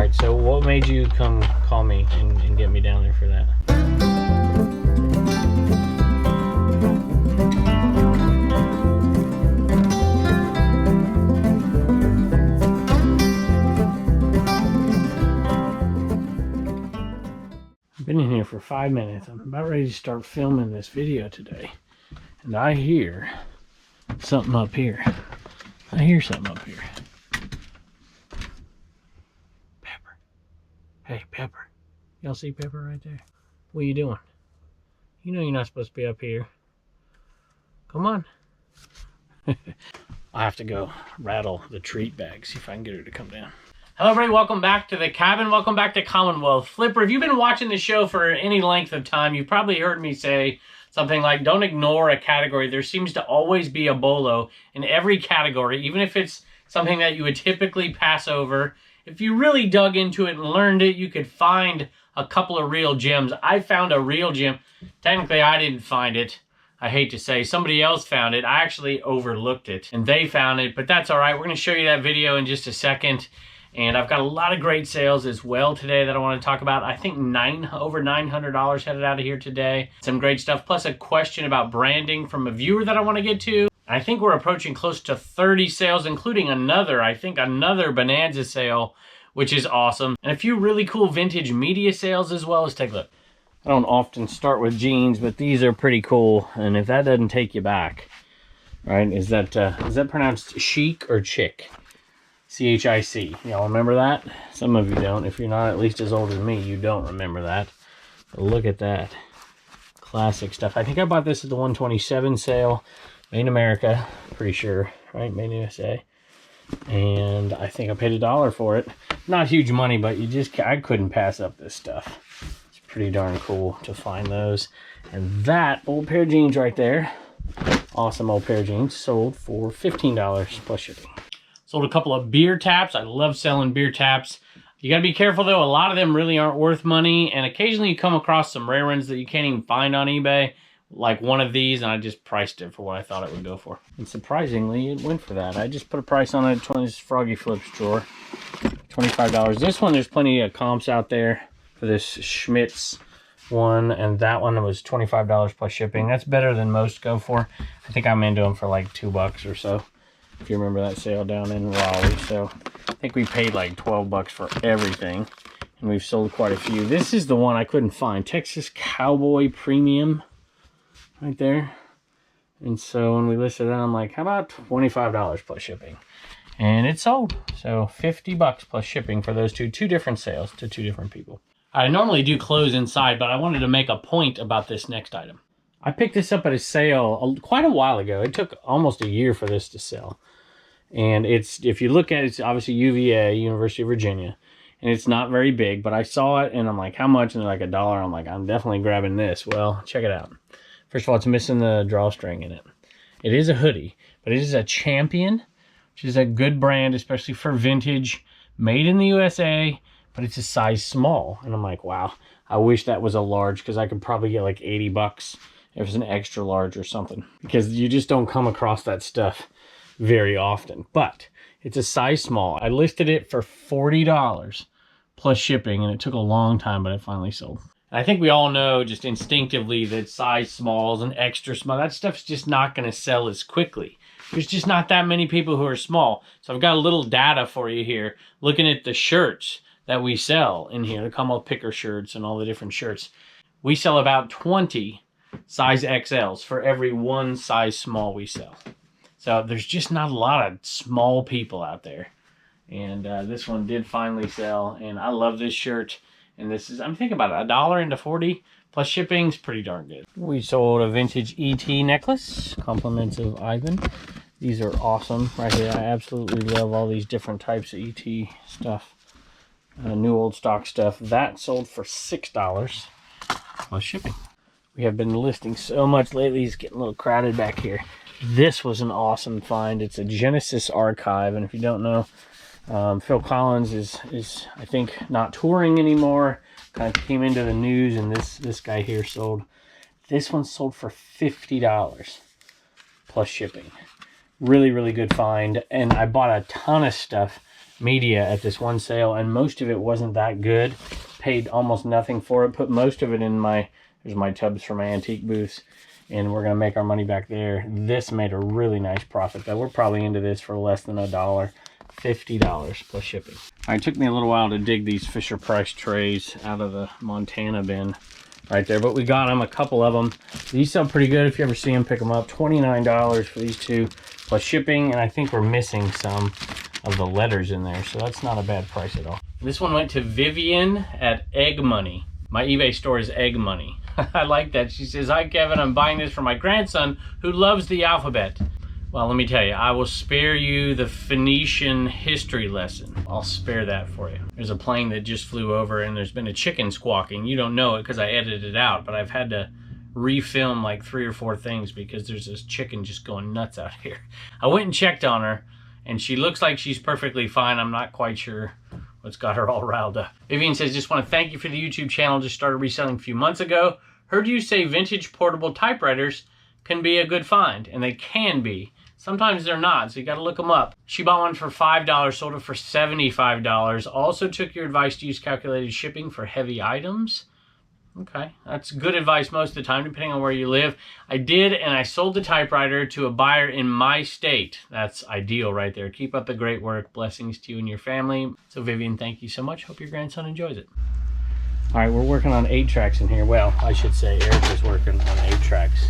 right, so what made you come call me and get me down there for that? I've been in here for 5 minutes. I'm about ready to start filming this video today. And I hear something up here. I hear something up here. Pepper. Hey, Pepper. Y'all see Pepper right there? What are you doing? You know you're not supposed to be up here. Come on. I have to go rattle the treat bag, see if I can get her to come down. Hello everybody, welcome back to the cabin. Welcome back to Commonwealth. Flipper, if you've been watching the show for any length of time, you've probably heard me say something like, don't ignore a category. There seems to always be a bolo in every category, even if it's something that you would typically pass over. If you really dug into it and learned it, you could find a couple of real gems. I found a real gem. Technically, I didn't find it. I hate to say, somebody else found it. I actually overlooked it, and they found it, but that's all right. We're going to show you that video in just a second. And I've got a lot of great sales as well today that I want to talk about. I think over $900 headed out of here today. Some great stuff, plus a question about branding from a viewer that I want to get to. I think we're approaching close to 30 sales, including another Bonanza sale, which is awesome. And a few really cool vintage media sales as well. Let's take a look. I don't often start with jeans, but these are pretty cool. And if that doesn't take you back, right, is that pronounced chic or chick? C-H-I-C. Y'all remember that? Some of you don't. If you're not at least as old as me, you don't remember that. But look at that. Classic stuff. I think I bought this at the 127 sale. Made in America. Pretty sure. Right? Made in USA. And I think I paid $1 for it. Not huge money, but I couldn't pass up this stuff. It's pretty darn cool to find those. And that old pair of jeans right there. Awesome old pair of jeans. Sold for $15 plus shipping. Sold a couple of beer taps. I love selling beer taps. You gotta be careful though. A lot of them really aren't worth money. And occasionally you come across some rare ones that you can't even find on eBay. Like one of these, and I just priced it for what I thought it would go for. And surprisingly, it went for that. I just put a price on it. This Froggy Flips drawer. $25. This one, there's plenty of comps out there for this Schmitz one. And that one was $25 plus shipping. That's better than most go for. I think I'm into them for like $2 or so. If you remember that sale down in Raleigh. So I think we paid like 12 bucks for everything, and we've sold quite a few. This is the one I couldn't find. Texas Cowboy Premium right there. And so when we listed that, I'm like, how about $25 plus shipping? And it sold. So 50 bucks plus shipping for those two different sales to two different people. I normally do clothes inside, but I wanted to make a point about this next item. I picked this up at a sale quite a while ago. It took almost a year for this to sell. And if you look at it, it's obviously UVA, University of Virginia. And it's not very big, but I saw it and I'm like, how much? And they're like $1. I'm like, I'm definitely grabbing this. Well, check it out. First of all, it's missing the drawstring in it. It is a hoodie, but it is a Champion, which is a good brand, especially for vintage, made in the USA, but it's a size small. And I'm like, wow, I wish that was a large, because I could probably get like 80 bucks if it's an extra large or something, because you just don't come across that stuff very often. But it's a size small. I listed it for $40 plus shipping, and it took a long time, but it finally sold. And I think we all know just instinctively that size smalls and extra small, that stuff's just not going to sell as quickly. There's just not that many people who are small. So I've got a little data for you here, looking at the shirts that we sell in here, the Commonwealth picker shirts and all the different shirts. We sell about 20 size XLs for every one size small we sell. So there's just not a lot of small people out there. And this one did finally sell, and I love this shirt. And this is, I'm thinking about it, $1 into 40 plus shipping's pretty darn good. We sold a vintage ET necklace, compliments of Ivan. These are awesome right here. I absolutely love all these different types of ET stuff. New old stock stuff. That sold for $6 plus shipping. We have been listing so much lately, it's getting a little crowded back here. This was an awesome find. It's a Genesis archive, and if you don't know, Phil Collins is I think not touring anymore. Kind of came into the news, and this guy here sold. This one sold for $50 plus shipping. Really, really good find. And I bought a ton of stuff media at this one sale, and most of it wasn't that good. Paid almost nothing for it. Put most of it in here's my tubs for my antique booths, and we're gonna make our money back there. This made a really nice profit though. We're probably into this for less than $1, $50 plus shipping. All right, it took me a little while to dig these Fisher Price trays out of the Montana bin right there, but we got them, a couple of them. These sell pretty good. If you ever see them, pick them up. $29 for these two plus shipping, and I think we're missing some of the letters in there, so that's not a bad price at all. This one went to Vivian at Egg Money. My eBay store is Egg Money. I like that. She says, "Hi Kevin, I'm buying this for my grandson who loves the alphabet." Well, let me tell you, I will spare you the Phoenician history lesson. I'll spare that for you. There's a plane that just flew over and there's been a chicken squawking. You don't know it because I edited it out, but I've had to refilm like 3 or 4 things because there's this chicken just going nuts out here. I went and checked on her and she looks like she's perfectly fine. I'm not quite sure what's got her all riled up. Vivian says, "Just want to thank you for the YouTube channel. Just started reselling a few months ago. Heard you say vintage portable typewriters can be a good find," and they can be. Sometimes they're not, so you got to look them up. She bought one for $5, sold it for $75. Also took your advice to use calculated shipping for heavy items. Okay, that's good advice most of the time, depending on where you live. I did, and I sold the typewriter to a buyer in my state. That's ideal right there. Keep up the great work. Blessings to you and your family. So Vivian, thank you so much. Hope your grandson enjoys it. All right, we're working on 8 tracks in here. Well, I should say Erica's working on 8 tracks.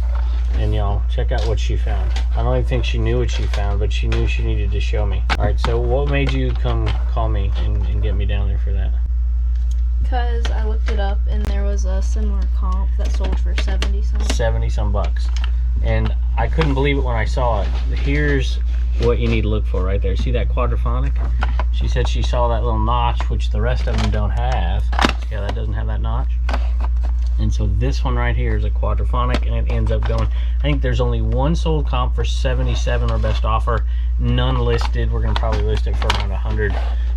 And y'all, check out what she found. I don't even think she knew what she found, but she knew she needed to show me. All right, so what made you come call me and get me down there for that? Because I looked it up and there was a similar comp that sold for 70 some. 70 some bucks. And I couldn't believe it when I saw it. Here's what you need to look for right there. See that quadraphonic? She said she saw that little notch, which the rest of them don't have. See how that doesn't have that notch? And so this one right here is a quadraphonic, and it ends up going, I think there's only one sold comp for 77 or best offer, none listed. We're gonna probably list it for around 100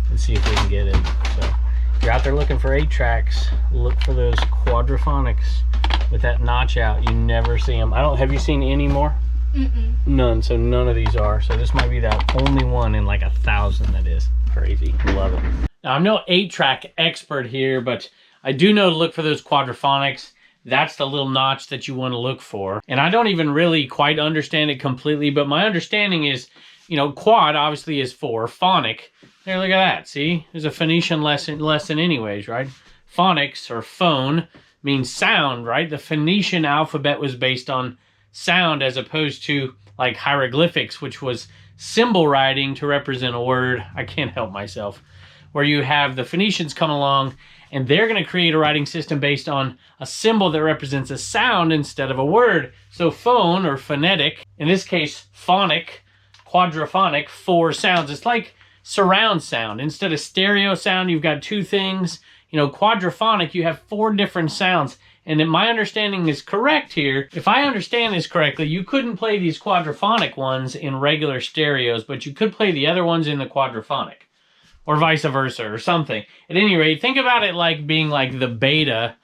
and see if we can get it. So if you're out there looking for 8 tracks, look for those quadraphonics with that notch out. You never see them. Have you seen any more? Mm-mm. None, so none of these are. So this might be that only one in like 1,000 that is. Crazy, love it. Now I'm no 8-track expert here, but I do know to look for those quadraphonics. That's the little notch that you want to look for. And I don't even really quite understand it completely, but my understanding is, you know, quad obviously is 4, phonic. There, look at that, see? There's a Phoenician lesson anyways, right? Phonics, or phone, means sound, right? The Phoenician alphabet was based on sound as opposed to like hieroglyphics, which was symbol writing to represent a word. I can't help myself. Where you have the Phoenicians come along and they're going to create a writing system based on a symbol that represents a sound instead of a word. So phone, or phonetic, in this case phonic, quadraphonic, 4 sounds. It's like surround sound. Instead of stereo sound, you've got 2 things. You know, quadraphonic, you have 4 different sounds. And if my understanding is correct here, if I understand this correctly, you couldn't play these quadraphonic ones in regular stereos, but you could play the other ones in the quadraphonic. Or vice versa, or something. At any rate, think about it like being like the beta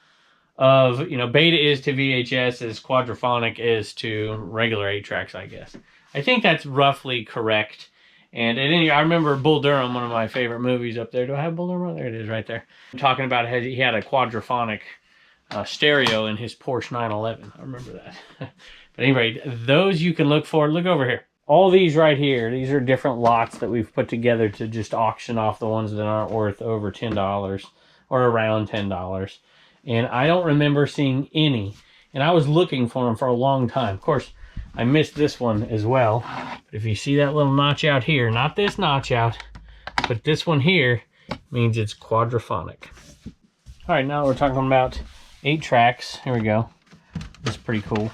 of, you know, beta is to VHS as quadraphonic is to regular 8 tracks, I guess. I think that's roughly correct. And at any rate, I remember Bull Durham, one of my favorite movies up there. Do I have Bull Durham? There it is right there. I'm talking about he had a quadraphonic stereo in his Porsche 911. I remember that. But anyway, those you can look for. Look over here. All these right here, these are different lots that we've put together to just auction off the ones that aren't worth over $10 or around $10. And I don't remember seeing any. And I was looking for them for a long time. Of course, I missed this one as well. But if you see that little notch out here, not this notch out, but this one here, means it's quadraphonic. All right, now we're talking about 8 tracks. Here we go. This is pretty cool.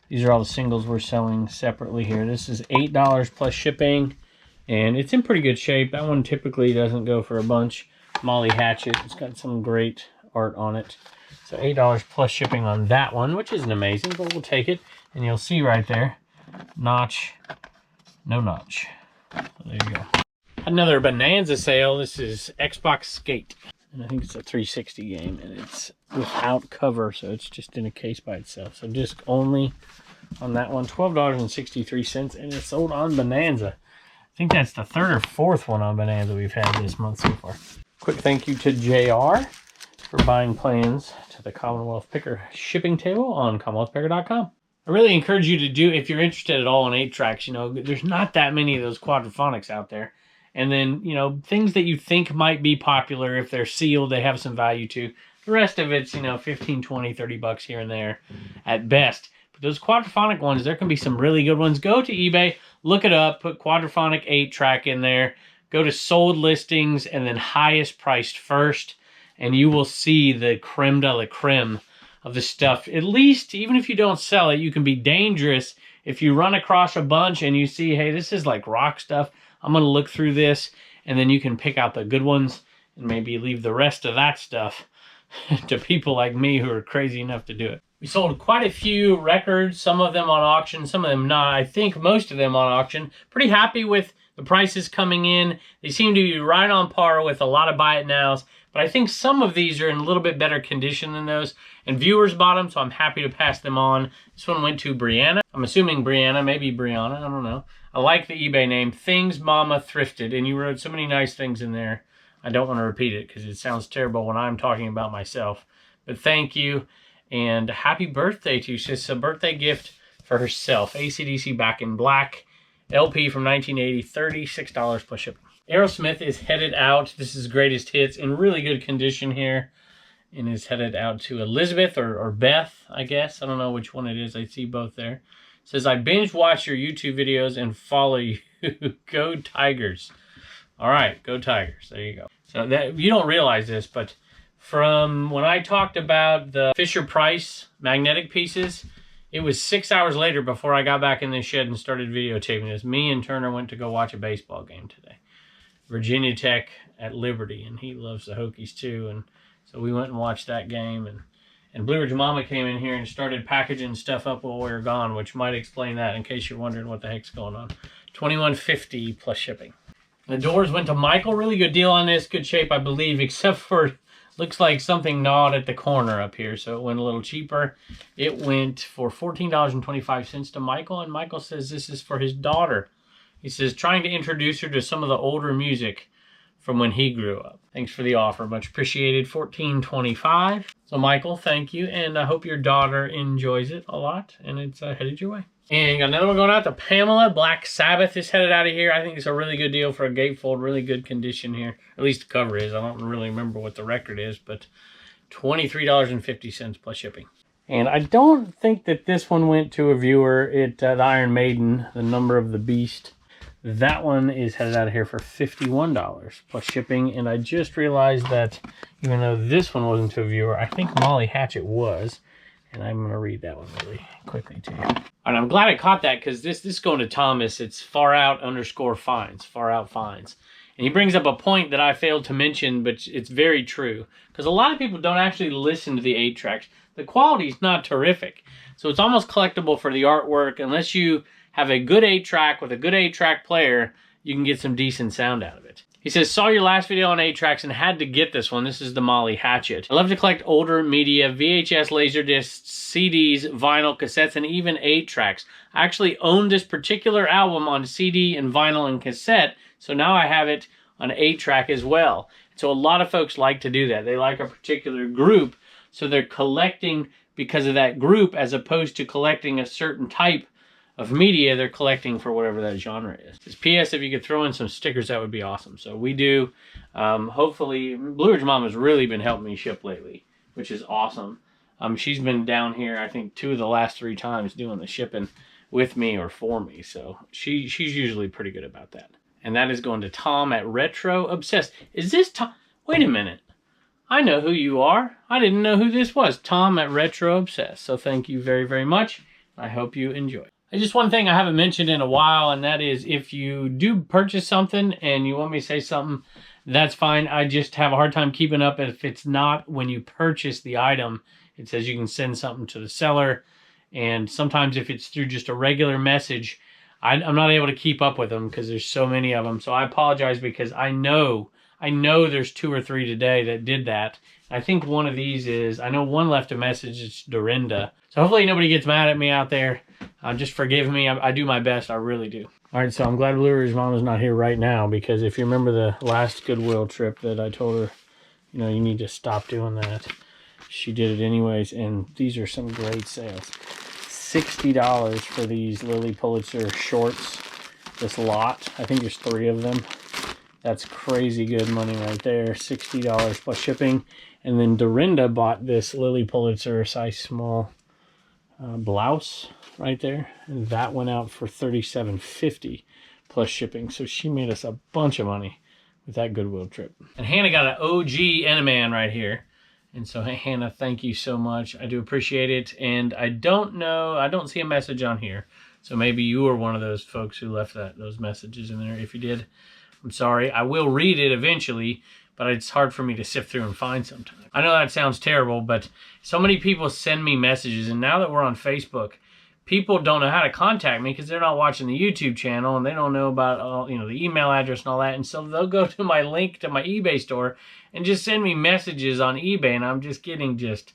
These are all the singles we're selling separately here. This is $8 plus shipping, and it's in pretty good shape. That one typically doesn't go for a bunch. Molly Hatchet, it's got some great art on it. So $8 plus shipping on that one, which isn't amazing, but we'll take it. And you'll see right there, notch, no notch. So there you go. Another Bonanza sale. This is Xbox Skate. And I think it's a 360 game, and it's without cover, so it's just in a case by itself. So disc only on that one, $12.63, and it's sold on Bonanza. I think that's the third or fourth one on Bonanza we've had this month so far. Quick thank you to JR for buying plans to the Commonwealth Picker shipping table on CommonwealthPicker.com. I really encourage you to do, if you're interested at all in 8-tracks, you know, there's not that many of those quadraphonics out there. And then, you know, things that you think might be popular, if they're sealed, they have some value to. The rest of it's, you know, 15, 20, 30 bucks here and there at best. But those quadraphonic ones, there can be some really good ones. Go to eBay, look it up, put quadraphonic 8-track in there, go to sold listings and then highest priced first, and you will see the creme de la creme of the stuff. At least, even if you don't sell it, you can be dangerous if you run across a bunch and you see, hey, this is like rock stuff. I'm going to look through this, and then you can pick out the good ones and maybe leave the rest of that stuff to people like me who are crazy enough to do it. We sold quite a few records, some of them on auction, some of them not. I think most of them on auction. Pretty happy with the prices coming in. They seem to be right on par with a lot of buy it nows, but I think some of these are in a little bit better condition than those. And viewers bought them, so I'm happy to pass them on. This one went to Brianna. I'm assuming Brianna, maybe Brianna, I don't know. I like the eBay name, Things Mama Thrifted, and you wrote so many nice things in there. I don't want to repeat it because it sounds terrible when I'm talking about myself. But thank you, and happy birthday to you. It's a birthday gift for herself. AC/DC Back in Black, LP from 1980, $36 plus shipping. Aerosmith is headed out. This is Greatest Hits in really good condition here, and is headed out to Elizabeth or Beth, I guess. I don't know which one it is. I see both there. It says, I binge watch your YouTube videos and follow you. Go Tigers. All right, go Tigers. There you go. So that you don't realize this, but from when I talked about the Fisher-Price magnetic pieces, it was 6 hours later before I got back in the shed and started videotaping this. Me and Turner went to go watch a baseball game today. Virginia Tech at Liberty, and he loves the Hokies too, and so we went and watched that game, and Blue Ridge Mama came in here and started packaging stuff up while we were gone, which might explain that in case you're wondering what the heck's going on. $21.50 plus shipping. The doors went to Michael. Really good deal on this. Good shape, I believe, except for looks like something gnawed at the corner up here, so it went a little cheaper. It went for $14.25 to Michael, and Michael says this is for his daughter. He says, trying to introduce her to some of the older music from when he grew up. Thanks for the offer. Much appreciated. $14.25. So, Michael, thank you. And I hope your daughter enjoys it a lot. And it's headed your way. And got another one going out to Pamela. Black Sabbath is headed out of here. I think it's a really good deal for a gatefold. Really good condition here. At least the cover is. I don't really remember what the record is. But $23.50 plus shipping. And I don't think that this one went to a viewer. The Iron Maiden, the Number of the Beast. That one is headed out of here for $51 plus shipping. And I just realized that even though this one wasn't to a viewer, I think Molly Hatchet was. And I'm going to read that one really quickly to you. And I'm glad I caught that because this is going to Thomas. It's far out _ finds. Far out finds. And he brings up a point that I failed to mention, but it's very true. Because a lot of people don't actually listen to the 8-tracks. The quality's not terrific. So it's almost collectible for the artwork. Unless you have a good 8-track with a good 8-track player, you can get some decent sound out of it. He says, saw your last video on 8-tracks and had to get this one. This is the Molly Hatchet. I love to collect older media, VHS, Laserdiscs, CDs, vinyl, cassettes, and even 8-tracks. I actually own this particular album on CD and vinyl and cassette, so now I have it on 8-track as well. So a lot of folks like to do that. They like a particular group, so they're collecting because of that group as opposed to collecting a certain type of media. They're collecting for whatever that genre is. Just P.S. if you could throw in some stickers, that would be awesome. So we do. Hopefully, Blue Ridge Mom has really been helping me ship lately, which is awesome. She's been down here, I think, 2 of the last 3 times doing the shipping with me or for me. So she's usually pretty good about that. And that is going to Tom at Retro Obsessed. Is this Tom? Wait a minute. I know who you are. I didn't know who this was. Tom at Retro Obsessed. So thank you very, very much. I hope you enjoy. Just one thing I haven't mentioned in a while, and that is if you do purchase something and you want me to say something, that's fine. I just have a hard time keeping up if it's not when you purchase the item. It says you can send something to the seller, and sometimes if it's through just a regular message, I'm not able to keep up with them because there's so many of them. So I apologize because I know there's 2 or 3 today that did that. I think one of these is, I know one left a message, it's Dorinda. So hopefully nobody gets mad at me out there. Just forgive me. I do my best. I really do. All right, so I'm glad Blue Ridge Mama's not here right now, because if you remember the last Goodwill trip that I told her, you know, you need to stop doing that. She did it anyways, and these are some great sales. $60 for these Lily Pulitzer shorts. This lot, I think there's 3 of them. That's crazy good money right there. $60 plus shipping. And then Dorinda bought this Lily Pulitzer size small blouse right there, and that went out for $37.50 plus shipping. So she made us a bunch of money with that Goodwill trip. And Hannah got an OG Enaman right here. And so, Hannah, thank you so much. I do appreciate it. And I don't know, I don't see a message on here. So maybe you were one of those folks who left those messages in there. If you did, I'm sorry. I will read it eventually, but it's hard for me to sift through and find sometimes. I know that sounds terrible, but so many people send me messages, and now that we're on Facebook, people don't know how to contact me because they're not watching the YouTube channel, and they don't know about all, you know, the email address and all that, and so they'll go to my link to my eBay store and just send me messages on eBay, and I'm just getting just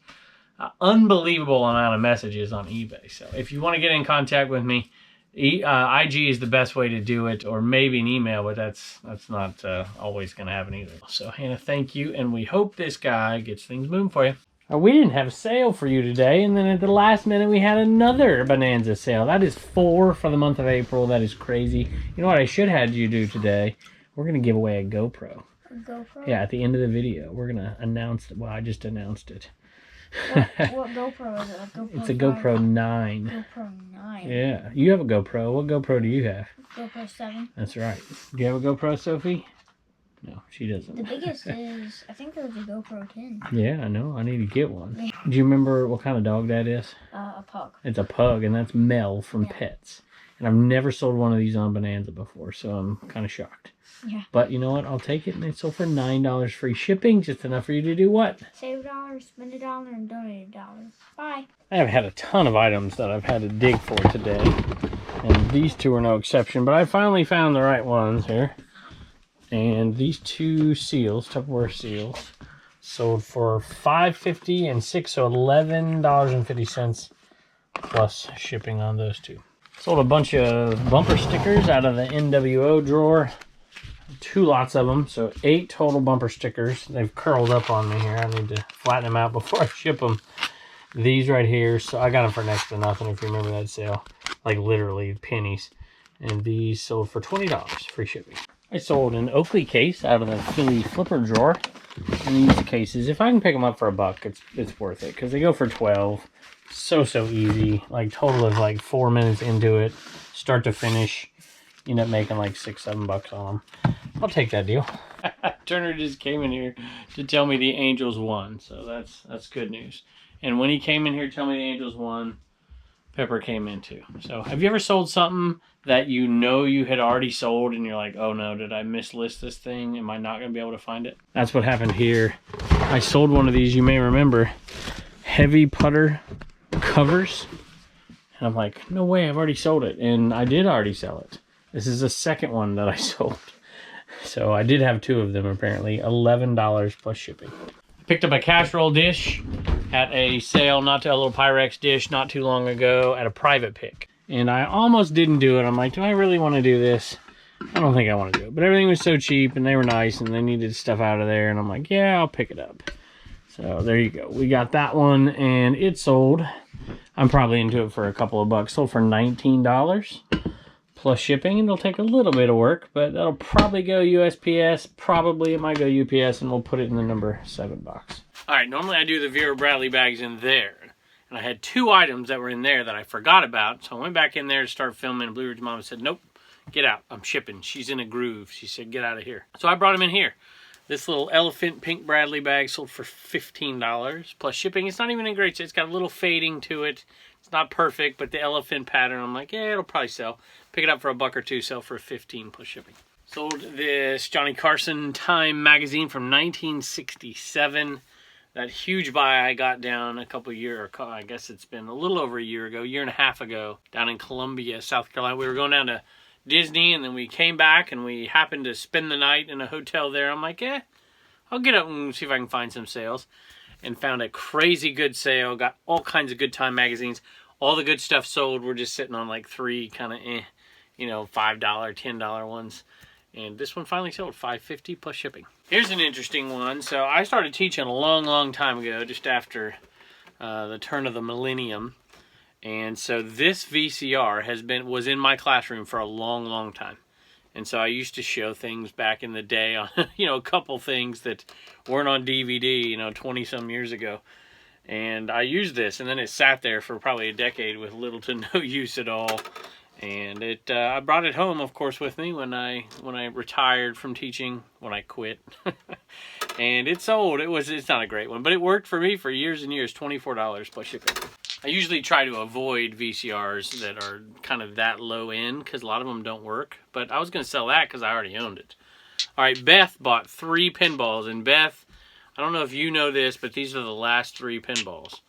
an unbelievable amount of messages on eBay. So if you want to get in contact with me, IG is the best way to do it, or maybe an email, but that's not always going to happen either. So Hannah, thank you, and we hope this guy gets things moving for you. We didn't have a sale for you today, and then at the last minute we had another Bonanza sale. That is 4 for the month of April. That is crazy. You know what I should have you do today? We're going to give away a GoPro. A GoPro? Yeah, at the end of the video. We're going to announce it. Well, I just announced it. What GoPro is it? A GoPro It's a GoPro 9. GoPro 9? Yeah. You have a GoPro. What GoPro do you have? GoPro 7. That's right. Do you have a GoPro, Sophie? No, she doesn't. The biggest is, I think there's a GoPro 10. Yeah, I know. I need to get one. Yeah. Do you remember what kind of dog that is? A pug. It's a pug, and that's Mel from Pets. And I've never sold one of these on Bonanza before, so I'm kind of shocked. Yeah. But you know what? I'll take it, and it's sold for $9 free shipping, just enough for you to do what? Save $1, spend $1, and donate $1. Bye. I have had a ton of items that I've had to dig for today, and these 2 are no exception, but I finally found the right ones here. And these 2 seals, Tupperware seals, sold for $5.50 and $6, so $11.50 plus shipping on those 2. Sold a bunch of bumper stickers out of the NWO drawer. 2 lots of them, so 8 total bumper stickers. They've curled up on me here. I need to flatten them out before I ship them. These right here, so I got them for next to nothing, if you remember that sale. Like literally pennies. And these sold for $20, free shipping. I sold an Oakley case out of the Philly flipper drawer. And these cases, if I can pick them up for $1, it's worth it, because they go for $12. So easy. Like total of like 4 minutes into it, start to finish. You end up making like $6-7 on them. I'll take that deal. Turner just came in here to tell me the Angels won, so that's good news. And when he came in here to tell me the Angels won, Pepper came in too. So have you ever sold something that you know you had already sold and you're like, oh no, did I mislist this thing? Am I not going to be able to find it? That's what happened here. I sold one of these, you may remember, heavy putter covers. And I'm like, no way, I've already sold it. And I did already sell it. This is the second one that I sold. So I did have 2 of them apparently. $11 plus shipping. I picked up a casserole dish at a sale, a little Pyrex dish not too long ago at a private pick. And I almost didn't do it. I'm like, do I really want to do this? I don't think I want to do it. But everything was so cheap and they were nice and they needed stuff out of there. And I'm like, yeah, I'll pick it up. So there you go. We got that one and it sold. I'm probably into it for a couple of bucks. Sold for $19 plus shipping. And it'll take a little bit of work, but that'll probably go USPS. Probably it might go UPS and we'll put it in the number $7. All right, normally I do the Vera Bradley bags in there. And I had 2 items that were in there that I forgot about. So I went back in there to start filming. Blue Ridge Mama said, nope, get out. I'm shipping. She's in a groove. She said, get out of here. So I brought them in here. This little elephant pink Bradley bag sold for $15 plus shipping. It's not even in great shape. It's got a little fading to it. It's not perfect, but the elephant pattern, I'm like, yeah, it'll probably sell. Pick it up for $1 or $2, sell for $15 plus shipping. Sold this Johnny Carson Time magazine from 1967. That huge buy I got down a couple years, or I guess it's been a little over a year ago, year and a half ago, down in Columbia, South Carolina. We were going down to Disney, and then we came back, and we happened to spend the night in a hotel there. I'm like, I'll get up and see if I can find some sales. And found a crazy good sale. Got all kinds of Good Time magazines. All the good stuff sold. We're just sitting on like 3 kind of you know, $5, $10 ones. And this one finally sold $5.50 plus shipping. Here's an interesting one. So I started teaching a long time ago, just after the turn of the millennium. And so this VCR was in my classroom for a long time. And so I used to show things back in the day on, you know, a couple things that weren't on DVD, you know, 20 some years ago. And I used this, and then it sat there for probably a decade with little to no use at all. And I brought it home, of course, with me when I retired from teaching, when I quit. And it sold. It's not a great one, but it worked for me for years and years. $24 plus shipping. I usually try to avoid VCRs that are kind of that low end because a lot of them don't work. But I was going to sell that because I already owned it. All right, Beth bought 3 pinballs, and Beth, I don't know if you know this, but these are the last 3 pinballs.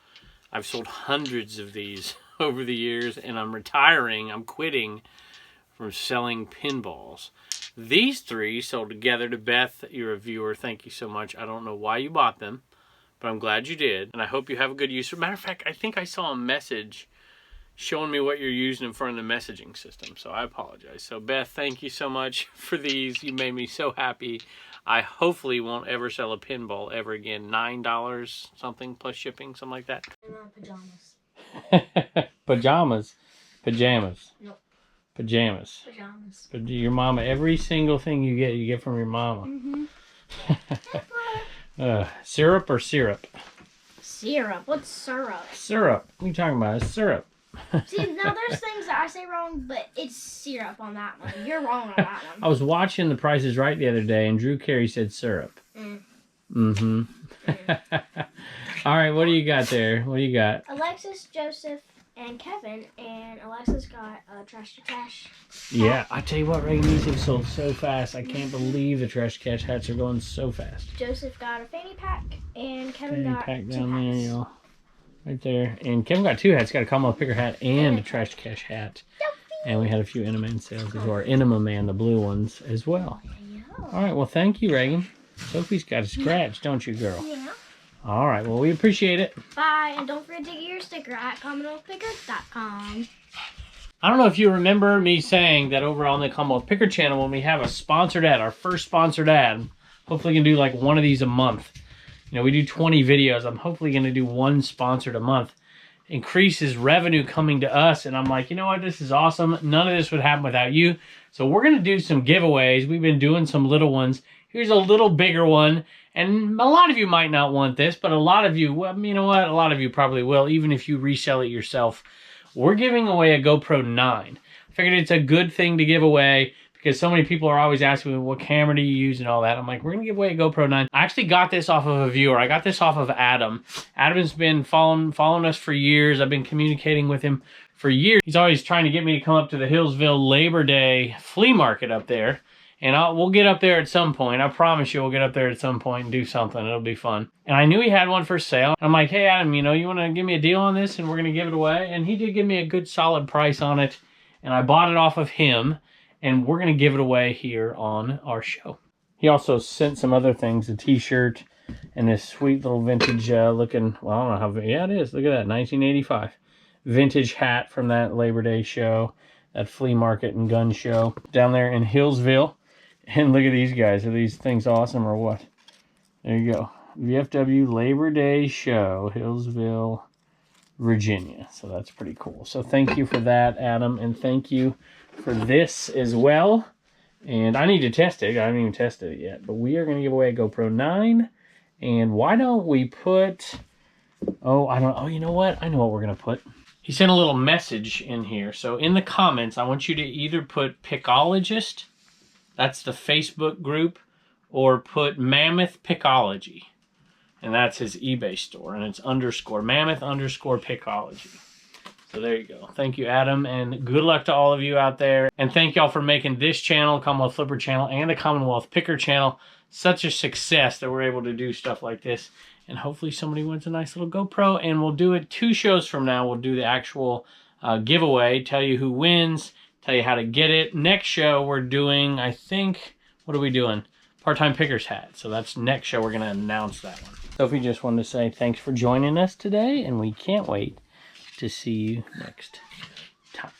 I've sold hundreds of these over the years, and I'm retiring. I'm quitting from selling pinballs. These 3 sold together to Beth. You're a viewer. Thank you so much. I don't know why you bought them, but I'm glad you did, and I hope you have a good use. As a matter of fact, I think I saw a message showing me what you're using in front of the messaging system, so I apologize. So Beth, thank you so much for these. You made me so happy. I hopefully won't ever sell a pinball ever again. $9 something plus shipping, something like that. Pajamas. Pajamas. Nope. Pajamas. But your mama, every single thing you get from your mama. Syrup or syrup? Syrup. What's syrup? Syrup. What are you talking about? It's syrup. See, now there's things that I say wrong, but it's syrup on that one. You're wrong on that one. I was watching The Price is Right the other day, and Drew Carey said syrup. All right, what do you got there? What do you got? Alexis, Joseph, and Kevin, and Alexis got Trash to Cash. Yeah, I tell you what, Reagan, these have sold so fast. I can't believe the Trash to Cash hats are going so fast. Joseph got a fanny pack, and Kevin got pack 2 down hats. there, y'all. Right there. And Kevin got 2 hats. Got a Commonwealth Picker hat and a Trash to Cash hat. And we had a few Enema Man sales as well. Enema Man, the blue ones, as well. All right, well, thank you, Reagan. Sophie's got a scratch, don't you, girl? Yeah. All right, well, we appreciate it. Bye, and don't forget to get your sticker at CommonwealthPicker.com. I don't know if you remember me saying that over on the Commonwealth Picker channel, when we have a sponsored ad, our first sponsored ad, hopefully we can do like one of these a month. You know, we do 20 videos. I'm hopefully going to do 1 sponsored a month. Increases revenue coming to us. And I'm like, you know what? This is awesome. None of this would happen without you. So we're going to do some giveaways. We've been doing some little ones. Here's a little bigger one. And a lot of you might not want this, but a lot of you, well, you know what? A lot of you probably will, even if you resell it yourself. We're giving away a GoPro 9. I figured it's a good thing to give away because so many people are always asking me, what camera do you use and all that. I'm like, we're going to give away a GoPro 9. I actually got this off of a viewer. I got this off of Adam. Adam's been following us for years. I've been communicating with him for years. He's always trying to get me to come up to the Hillsville Labor Day flea market up there. And we'll get up there at some point. I promise you we'll get up there at some point and do something. It'll be fun. And I knew he had one for sale. I'm like, hey, Adam, you know, you want to give me a deal on this? And we're going to give it away. And he did give me a good solid price on it. And I bought it off of him. And we're going to give it away here on our show. He also sent some other things, a t-shirt and this sweet little vintage looking, well, I don't know how, yeah, it is. Look at that, 1985. Vintage hat from that Labor Day show, that flea market and gun show down there in Hillsville. And look at these guys. Are these things awesome or what? There you go. VFW Labor Day show, Hillsville, Virginia. So that's pretty cool. So thank you for that, Adam. And thank you for this as well. And I need to test it. I haven't even tested it yet. But we are going to give away a GoPro 9. And why don't we put... Oh, you know what? I know what we're going to put. He sent a little message in here. So in the comments, I want you to either put Pickologist... That's the Facebook group, or put Mammoth Pickology. And that's his eBay store. And it's _Mammoth_Pickology. So there you go. Thank you, Adam. And good luck to all of you out there. And thank y'all for making this channel, Commonwealth Flipper channel, and the Commonwealth Picker channel such a success that we're able to do stuff like this. And hopefully somebody wins a nice little GoPro. And we'll do it 2 shows from now. We'll do the actual giveaway, tell you who wins, tell you how to get it. Next show we're doing, I think, what are we doing? Part-time Picker's hat. So that's next show. We're going to announce that one. Sophie just wanted to say thanks for joining us today, and we can't wait to see you next time.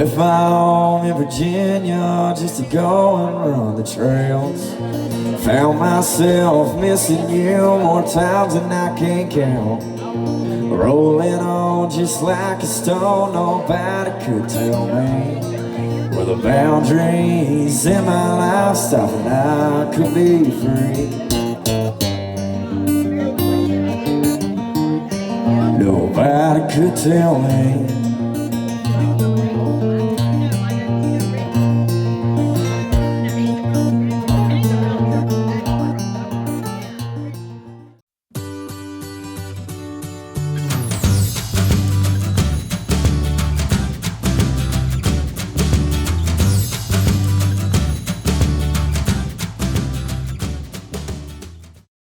left my home in Virginia just to go and run the trails. Found myself missing you more times than I can count. Rolling on just like a stone, nobody could tell me where the boundaries in my life stop and I could be free. Nobody could tell me